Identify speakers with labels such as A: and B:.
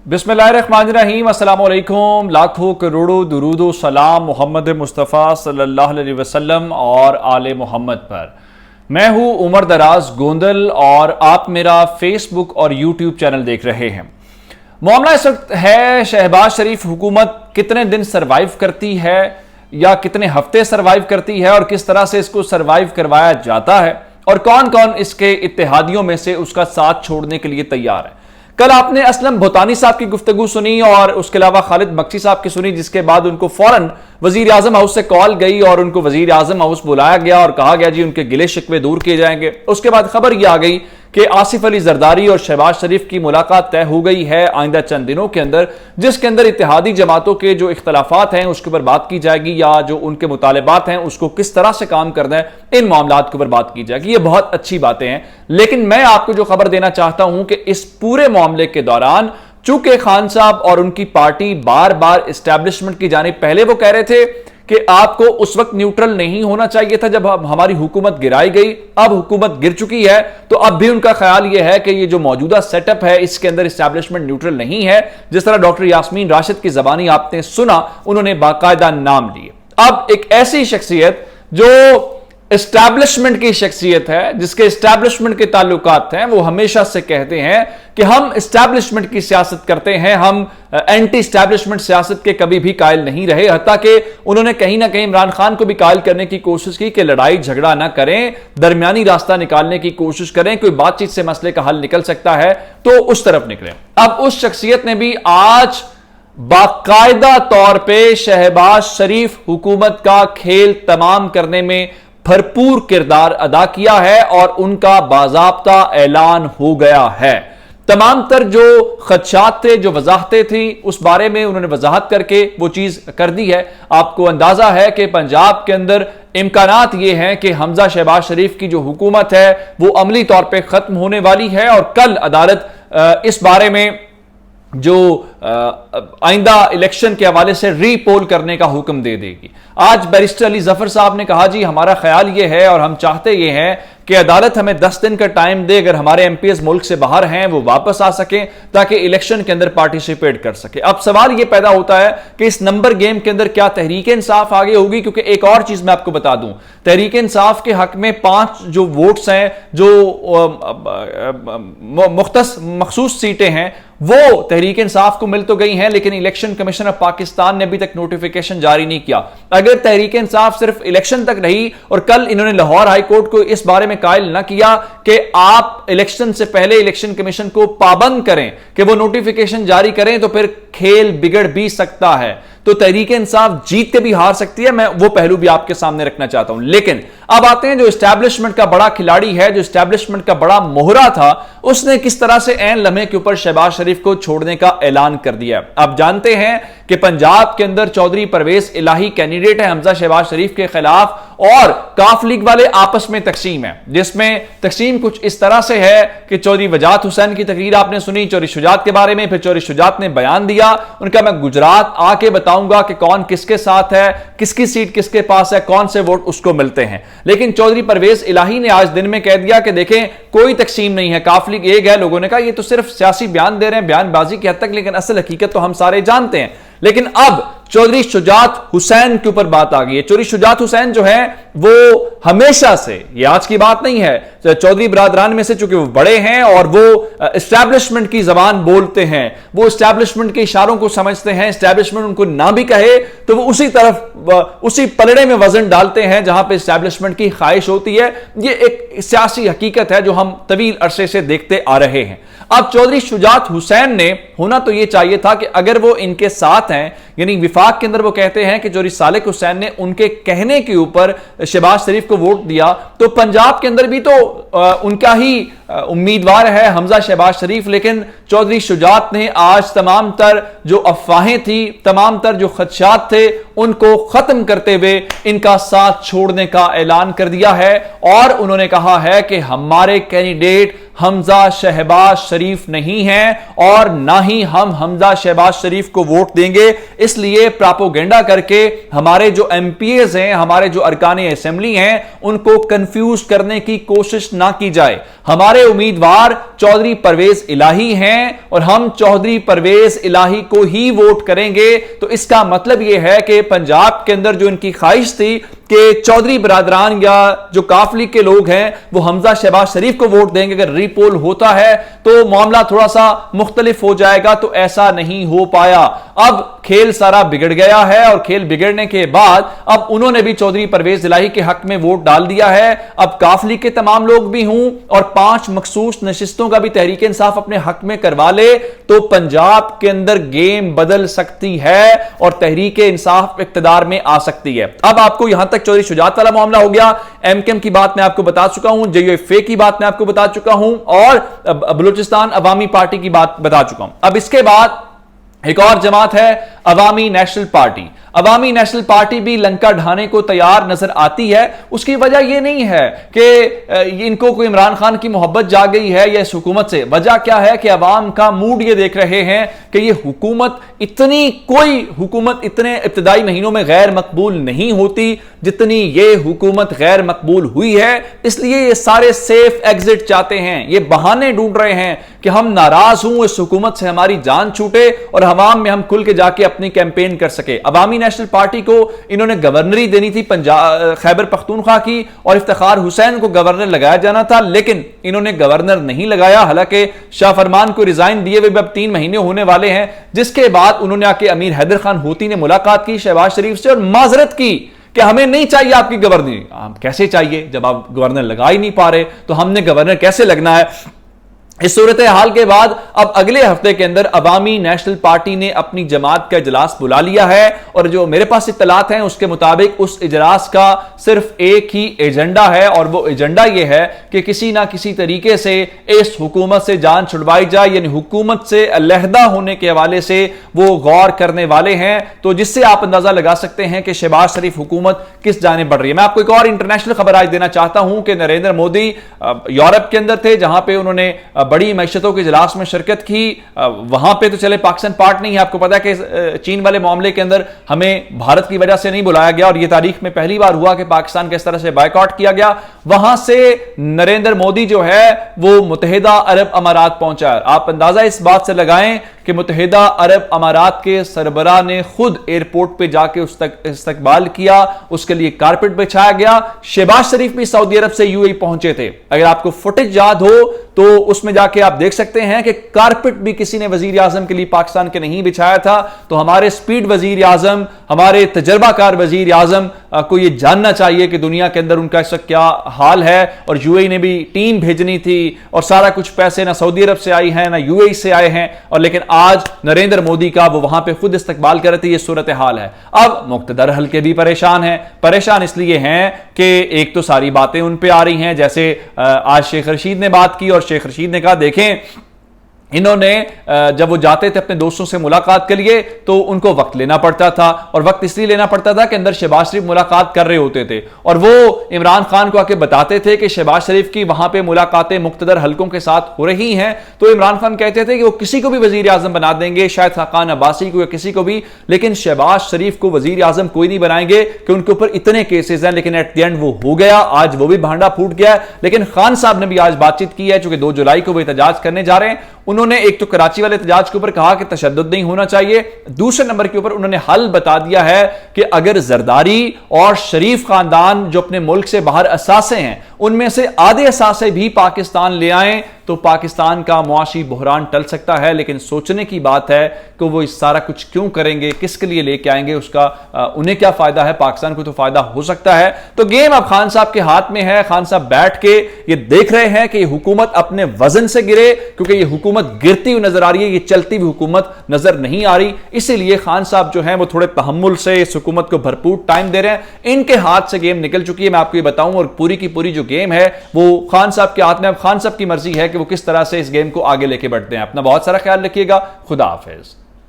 A: बिस्मिल्लाहिर्रहमानिर्रहीम, अस्सलाम वालेकुम। लाखों करोड़ों दुरूदो सलाम मोहम्मद मुस्तफ़ा सल्लल्लाहु अलैहि वसल्लम और आले मोहम्मद पर। मैं हूं उमर दराज गोंदल और आप मेरा फेसबुक और यूट्यूब चैनल देख रहे हैं। मामला इस वक्त है, शहबाज शरीफ हुकूमत कितने दिन सरवाइव करती है या कितने हफ्ते सरवाइव करती है और किस तरह से इसको सरवाइव करवाया जाता है और कौन कौन इसके इत्तेहादियों में से उसका साथ छोड़ने के लिए तैयार है। कल आपने असलम भूतानी साहब की गुफ्तगू सुनी और उसके अलावा खालिद बख्शी साहब की सुनी, जिसके बाद उनको फौरन वजीर आजम हाउस से कॉल गई और उनको वजीर आजम हाउस बुलाया गया और कहा गया जी उनके गिले शिकवे दूर किए जाएंगे। उसके बाद खबर यह आ गई कि आसिफ अली जरदारी और शहबाज शरीफ की मुलाकात तय हो गई है आइंदा चंद दिनों के अंदर, जिसके अंदर इत्तेहादी जमातों के जो इख्तलाफात हैं उसके ऊपर बात की जाएगी या जो उनके मुतालबात हैं उसको किस तरह से काम करना है, इन मामलात के ऊपर बात की जाएगी। ये बहुत अच्छी बातें हैं, लेकिन मैं आपको जो खबर देना चाहता हूं कि इस पूरे मामले के दौरान चूंकि खान साहब और उनकी पार्टी बार बार एस्टैब्लिशमेंट की जानिब, पहले वो कह रहे थे कि आपको उस वक्त न्यूट्रल नहीं होना चाहिए था जब हमारी हुकूमत गिराई गई, अब हुकूमत गिर चुकी है तो अब भी उनका ख्याल यह है कि ये जो मौजूदा सेटअप है इसके अंदर एस्टैब्लिशमेंट न्यूट्रल नहीं है। जिस तरह डॉक्टर यास्मीन राशिद की जबानी आपने सुना, उन्होंने बाकायदा नाम लिए। अब एक ऐसी शख्सियत जो एस्टैब्लिशमेंट की शख्सियत है, जिसके एस्टैब्लिशमेंट के ताल्लुकात हैं, वो हमेशा से कहते हैं कि हम एस्टैब्लिशमेंट की सियासत करते हैं, हम एंटी एस्टैब्लिशमेंट सियासत के कभी भी कायल नहीं रहे। हत्ता कि उन्होंने कहीं ना कहीं इमरान खान को भी कायल करने की कोशिश की कि लड़ाई झगड़ा ना करें, दरमियानी रास्ता निकालने की कोशिश करें, कोई बातचीत से मसले का हल निकल सकता है तो उस तरफ निकले। अब उस शख्सियत ने भी आज बाकायदा तौर पर शहबाज शरीफ हुकूमत का खेल तमाम करने में भरपूर किरदार अदा किया है और उनका बाज़ाब्ता ऐलान हो गया है। तमाम तर जो खदशात थे, जो वजाहतें थी, उस बारे में उन्होंने वजाहत करके वो चीज कर दी है। आपको अंदाजा है कि पंजाब के अंदर इम्कानात ये हैं कि हमजा शहबाज शरीफ की जो हुकूमत है वो अमली तौर पर खत्म होने वाली है और कल अदालत इस बारे में जो आइंदा इलेक्शन के हवाले से रीपोल करने का हुक्म दे देगी। आज बैरिस्टर अली जफर साहब ने कहा जी हमारा ख्याल ये है और हम चाहते ये हैं कि अदालत हमें 10 दिन का टाइम दे, अगर हमारे एमपीएस मुल्क से बाहर हैं वो वापस आ सकें ताकि इलेक्शन के अंदर पार्टिसिपेट कर सके। अब सवाल ये पैदा होता है कि इस नंबर गेम के अंदर क्या तहरीक इंसाफ आगे होगी, क्योंकि एक और चीज मैं आपको बता दूं, तहरीक इंसाफ के हक में 5 जो वोट्स हैं, जो मखसूस सीटें हैं, वो तहरीक इंसाफ को मिल तो गई हैं, लेकिन इलेक्शन कमीशन ऑफ पाकिस्तान ने अभी तक नोटिफिकेशन जारी नहीं किया। अगर तहरीक इंसाफ सिर्फ इलेक्शन तक रही और कल इन्होंने लाहौर हाई कोर्ट को इस बारे में कायल न किया कि आप इलेक्शन से पहले इलेक्शन कमीशन को पाबंद करें कि वो नोटिफिकेशन जारी करें, तो फिर खेल बिगड़ भी सकता है, तो तहरीक इंसाफ जीत के भी हार सकती है। मैं वो पहलू भी आपके सामने रखना चाहता हूं। लेकिन अब आते हैं जो एस्टैब्लिशमेंट का बड़ा खिलाड़ी है, जो एस्टैब्लिशमेंट का बड़ा मोहरा था, उसने किस तरह से ऐन लम्हे के ऊपर शहबाज शरीफ को छोड़ने का ऐलान कर दिया। आप जानते हैं कि पंजाब के अंदर चौधरी परवेज इलाही कैंडिडेट है हमजा शहबाज शरीफ के खिलाफ और काफ लीग वाले आपस में तकसीम है, जिसमें तकसीम कुछ इस तरह से है कि चौधरी वजात हुसैन की तकरीर आपने सुनी चौधरी शुजात के बारे में, फिर चौधरी शुजात ने बयान दिया, उनका मैं गुजरात आके बताऊंगा कि कौन किसके साथ है, किसकी सीट किसके पास है, कौन से वोट उसको मिलते हैं। लेकिन चौधरी परवेज इलाही ने आज दिन में कह दिया कि देखें कोई तकसीम नहीं है, काफ लीग एक है। लोगों ने कहा ये तो सिर्फ सियासी बयान दे रहे हैं, बयानबाजी की हद तक, लेकिन असल हकीकत तो हम सारे जानते हैं। लेकिन अब चौधरी शुजात हुसैन के ऊपर बात आ गई है। चौधरी शुजात हुसैन जो है वो हमेशा से, ये आज की बात नहीं है, चौधरी बरादरान में से चूंकि वो बड़े हैं और वो एस्टैब्लिशमेंट की जबान बोलते हैं, वो एस्टैब्लिशमेंट के इशारों को समझते हैं, एस्टैब्लिशमेंट उनको ना भी कहे तो वो उसी तरफ, उसी पलड़े में वजन डालते हैं जहां पे एस्टैब्लिशमेंट की ख्वाहिश होती है। ये एक सियासी हकीकत है जो हम तवील अरसे से देखते आ रहे हैं। अब चौधरी शुजात हुसैन ने होना तो यह चाहिए था कि अगर वो इनके साथ हैं, यानी विफाक के अंदर वो कहते हैं कि चौधरी सालिक हुसैन ने उनके कहने के ऊपर शहबाज शरीफ को वोट दिया, तो पंजाब के अंदर भी तो उनका ही उम्मीदवार है हमजा शहबाज शरीफ। लेकिन चौधरी शुजात ने आज तमाम तर जो अफवाहें थी, तमाम तर जो खदशात थे, उनको खत्म करते हुए इनका साथ छोड़ने का ऐलान कर दिया है और उन्होंने कहा है कि हमारे कैंडिडेट हमजा शहबाज शरीफ नहीं है और ना ही हम हमजा शहबाज शरीफ को वोट देंगे। इसलिए प्रोपेगेंडा करके हमारे जो एमपीएस हैं, हमारे जो अरकान असेंबली हैं, उनको कंफ्यूज करने की कोशिश ना की जाए। हमारे उम्मीदवार चौधरी परवेज इलाही हैं और हम चौधरी परवेज इलाही को ही वोट करेंगे। तो इसका मतलब यह है कि पंजाब के अंदर जो इनकी ख्वाहिश थी कि चौधरी बरादरान या जो काफली के लोग हैं वो हमजा शहबाज शरीफ को वोट देंगे, अगर रीपोल होता है तो मामला थोड़ा सा मुख्तलिफ हो जाएगा, तो ऐसा नहीं हो पाया। अब खेल सारा बिगड़ गया है और खेल बिगड़ने के बाद अब उन्होंने भी चौधरी परवेज इलाही के हक में वोट डाल दिया है। अब काफली के तमाम लोग भी हूं और 5 मखसूस नशिस्तों का भी तहरीक इंसाफ अपने हक में करवा ले तो पंजाब के अंदर गेम बदल सकती है और तहरीक इंसाफ इक्तदार में आ सकती है। अब आपको यहां तक चौधरी शुजात वाला मामला हो गया, एमकेएम की बात मैं आपको बता चुका हूं, जेयूएफए की बात मैं आपको बता चुका हूं और बलूचिस्तान अवामी पार्टी की बात बता चुका हूं। अब इसके बाद एक और जमात है अवामी नेशनल पार्टी। अवामी नेशनल पार्टी भी लंका ढाने को तैयार नजर आती है। उसकी वजह यह नहीं है कि इनको कोई इमरान खान की मोहब्बत जाग गई है या इस हुकूमत से। वजह क्या है कि अवाम का मूड ये देख रहे हैं कि ये हुकूमत इतने इब्तदाई महीनों में गैर मकबूल नहीं होती जितनी ये हुकूमत गैर मकबूल हुई है। इसलिए ये सारे सेफ एग्जिट चाहते हैं, ये बहाने ढूंढ रहे हैं कि हम नाराज हूं इस हुकूमत से, हमारी जान छूटे और अवाम में हम खुल के जाके अपनी कैंपेन कर सके। अवामी नेशनल पार्टी को इन्होंने गवर्नरी देनी थी पंजाब खैबर पख्तूनख्वा की और इफ्तिखार हुसैन को गवर्नर लगाया जाना था, लेकिन इन्होंने गवर्नर नहीं लगाया। हालांकि शाह फरमान को रिजाइन दिए हुए अब 3 महीने होने वाले हैं, जिसके बाद उन्होंने आके अमीर हैदर खान होती ने मुलाकात की शहबाज शरीफ से और माजरत की कि हमें नहीं चाहिए आपकी गवर्नरी। कैसे चाहिए जब आप गवर्नर लगा ही नहीं पा रहे, तो हमने गवर्नर कैसे लगना है। इस सूरत हाल के बाद अब अगले हफ्ते के अंदर अवामी नेशनल पार्टी ने अपनी जमात का इजलास बुला लिया है और जो मेरे पास इत्तलात हैं उसके मुताबिक उस इजलास का सिर्फ एक ही एजेंडा है और वो एजेंडा ये है कि किसी ना किसी तरीके से इस हुकूमत से जान छुड़वाई जाए, यानी हुकूमत से अलहदा होने के हवाले से वो गौर करने वाले हैं। तो जिससे आप अंदाजा लगा सकते हैं कि शहबाज शरीफ हुकूमत किस जाने बढ़ रही है। मैं आपको एक और इंटरनेशनल खबर आज देना चाहता हूं कि नरेंद्र मोदी यूरोप के अंदर थे, जहां पे उन्होंने बड़ी मैशतों के इजलास में शिरकत की। वहां पे तो चले पाकिस्तान पार्ट नहीं है, आपको पता है कि चीन वाले मामले के अंदर हमें भारत की वजह से नहीं बुलाया गया और यह तारीख में पहली बार हुआ कि पाकिस्तान के इस तरह से बायकॉट किया गया। वहां से नरेंद्र मोदी जो है वो मुत्तहिदा अरब अमारात पहुंचा। आप अंदाजा इस बात से लगाएं कि मुत्तहिदा अरब अमारात के सरबराह ने खुद एयरपोर्ट पे जाके उस तक इस्तकबाल किया, उसके लिए कारपेट बिछाया गया। शहबाज शरीफ भी सऊदी अरब से यूएई पहुंचे थे। अगर आपको फुटेज याद हो तो उसमें जाके आप देख सकते हैं कि कारपेट भी किसी ने वजीर आजम के लिए पाकिस्तान के नहीं बिछाया था। तो हमारे स्पीड वजीर आजम, हमारे तजर्बाकार वजीर आजम को यह जानना चाहिए कि दुनिया के अंदर उनका इस वक्त क्या हाल है। और यूएई ने भी टीम भेजनी थी और सारा कुछ पैसे ना सऊदी अरब से आई हैं ना यूएई से आए हैं, और लेकिन आज नरेंद्र मोदी का वो वहां पे खुद इस्तकबाल कर रहे थे। ये सूरत हाल है। अब मुक्तदर हल्के भी परेशान हैं। परेशान इसलिए हैं कि एक तो सारी बातें उन पे आ रही हैं, जैसे आज शेख रशीद ने बात की और शेख रशीद ने कहा देखें इन्होंने जब वो जाते थे अपने दोस्तों से मुलाकात के लिए तो उनको वक्त लेना पड़ता था, और वक्त इसलिए लेना पड़ता था कि अंदर शहबाज शरीफ मुलाकात कर रहे होते थे और वो इमरान खान को आके बताते थे कि शहबाज शरीफ की वहां पे मुलाकातें मुक्तदर हल्कों के साथ हो रही हैं। तो इमरान खान कहते थे कि वो किसी को भी वजीर आजम बना देंगे, शायद खाकान अब्बासी को या किसी को भी, लेकिन शहबाज शरीफ को वजीर आजम कोई नहीं बनाएंगे कि उनके ऊपर इतने केसेस हैं। लेकिन एट द एंड वो हो गया, आज वो भी भांडा फूट गया। लेकिन खान साहब ने भी आज बातचीत की है, चूंकि 2 जुलाई को वो एहतजाज करने जा रहे हैं। उन्होंने एक तो कराची वाले एहतजाज के ऊपर कहा कि तशद्दुद नहीं होना चाहिए, दूसरे नंबर के ऊपर उन्होंने हल बता दिया है कि अगर जरदारी और शरीफ खानदान जो अपने मुल्क से बाहर असासे हैं उनमें से आधे असासे भी पाकिस्तान ले आएं तो पाकिस्तान का मुआशी बहरान टल सकता है। लेकिन सोचने की बात है कि वो इस सारा कुछ क्यों करेंगे, किसके लिए लेके आएंगे, उसका उन्हें क्या फायदा है, पाकिस्तान को तो फायदा हो सकता है। तो गेम अब खान साहब के हाथ में है। खान साहब बैठ के ये देख रहे हैं कि ये हुकूमत अपने वजन से गिरे, क्योंकि ये हुकूमत गिरती हुई नजर आ रही है, ये चलती हुई हुकूमत नजर नहीं आ रही। इसीलिए खान साहब जो है वो थोड़े तहम्मुल से इस हुकूमत को भरपूर टाइम दे रहे हैं। इनके हाथ से गेम निकल चुकी है, मैं आपको ये बताऊं, और पूरी की पूरी जो गेम है वो खान साहब के हाथ में। अब खान साहब की मर्जी है कि वो किस तरह से इस गेम को आगे लेके बढ़ते हैं। अपना बहुत सारा ख्याल रखिएगा। खुदा हाफिज।